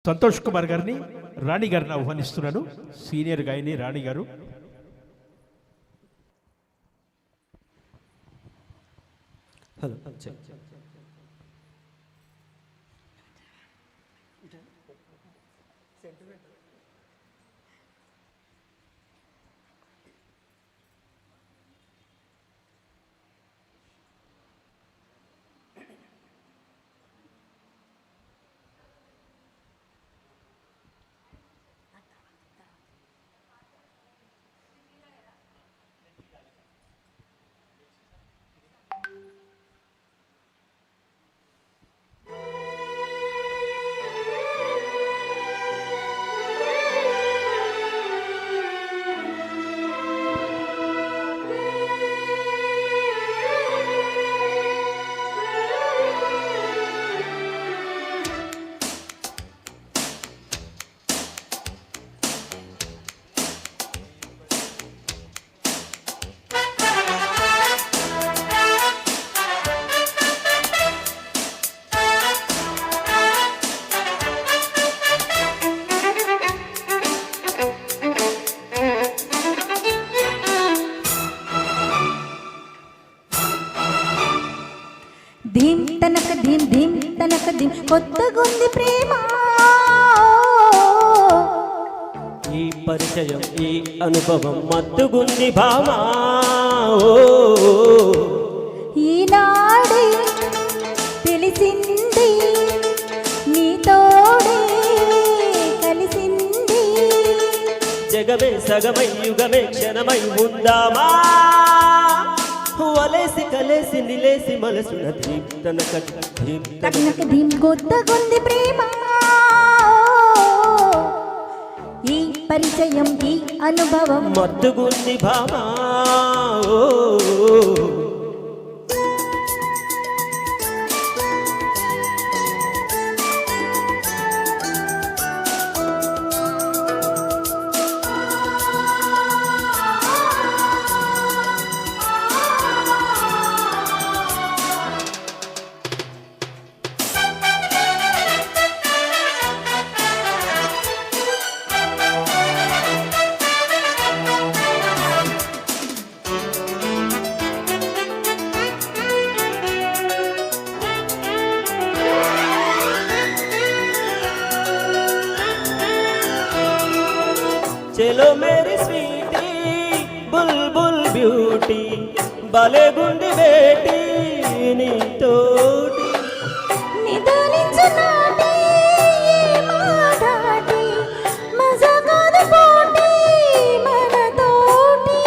సంతోష్ కుమార్ గారిని రాణి గారిని ఆహ్వానిస్తున్నాను. సీనియర్ గాయని రాణి గారు. హలో ధీం తనక ధీం ధీం తనక ధీం కొత్తగుంది ప్రేమ. ఈ పరిచయం ఈ అనుభవం మత్తుగుంది భామా. ఈనాడే తెలిసింది నీతోడే కలిసింది. జగమే సగమై యుగమే క్షణమై ఉందామా. వలేసి కలేసి నిలేసి మనసున ధీం తనక ధీం తనక ధీం కొత్తగుంది ప్రేమ. ఈ పరిచయం ఈ అనుభవం మత్తుగుంది భామా. चलो मेरी स्वीटी बुलबुल ब्यूटी भले गुंडी बेटी नी तोटी నిదానించు నాటి మాటాటి మజాగాదు పోటీ మనతోటి.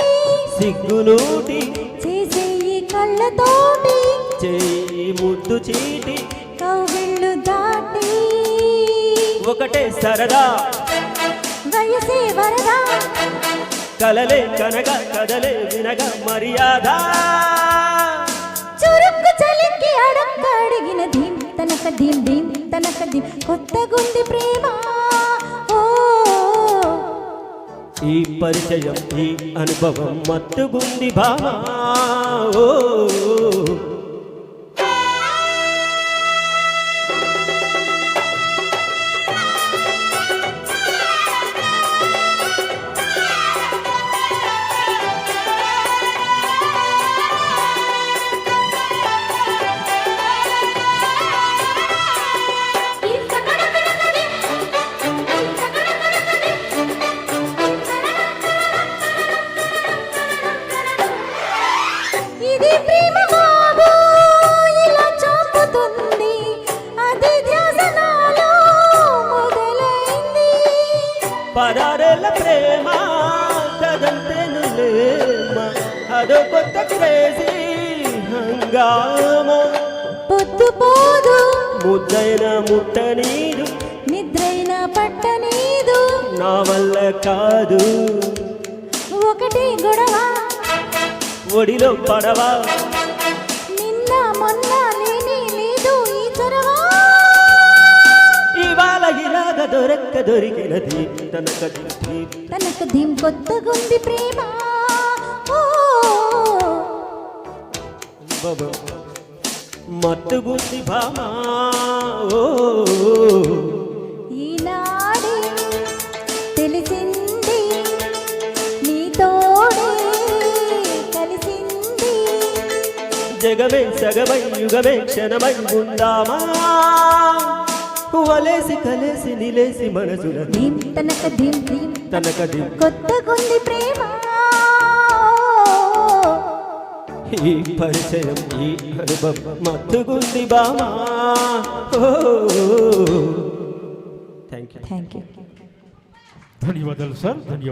సిగ్గులూటి చేసే ఈ కళ్ళతోటి చేయి ముద్దు చీటి కౌగిళ్ళు దాటి. ఒకటే సరదా వయసే వరదా కలలే కనగ కదలే వినగ మర్యాద. చురుక్కు చలికి అడక్క అడిగిన ధీం తనక ధీం ధీం తనక ధీం కొత్తగుంది ప్రేమ. ఓ ఈ పరిచయం ఈ అనుభవం మత్తుగుంది భామా. ఇది ప్రేమ బాబు ఇలా చూపుతుంది. అది ధ్యాసనాలో మొదలైంది. పదారేళ్ళ ప్రేమ కదంతేను లేమ అదో కొత్త క్రేజీ హంగామా. పొద్దు పోదు ముద్దైన ముట్ట నీరు నిద్రైన పట్టనీదు. నా వల్ల కాదు ఒకటి గొడవ ఒడిలో పడవా. నిన్న మొన్న లేని లేదు ఈ చొరవ. ఇవాళ ఇలాగ దొరికిన ధీం తనక ధీం తనక ధీం కొత్తగుంది ప్రేమ. ఓ మత్తుగుంది భామా. ఈనా జగమే సగమై యుగమే క్షణమై ఉందామా వలేసి కలేసి నిలేసి మనసుల ధీం తనక ధీం ధీం తనకది కొత్తగుంది ప్రేమ ఈ పరిచయం ఈ అనుభవం మత్తుగుంది బామా థ్యాంక్ యూ థ్యాంక్ యూ ధన్యవాదాలు సార్ ధన్యవాదాలు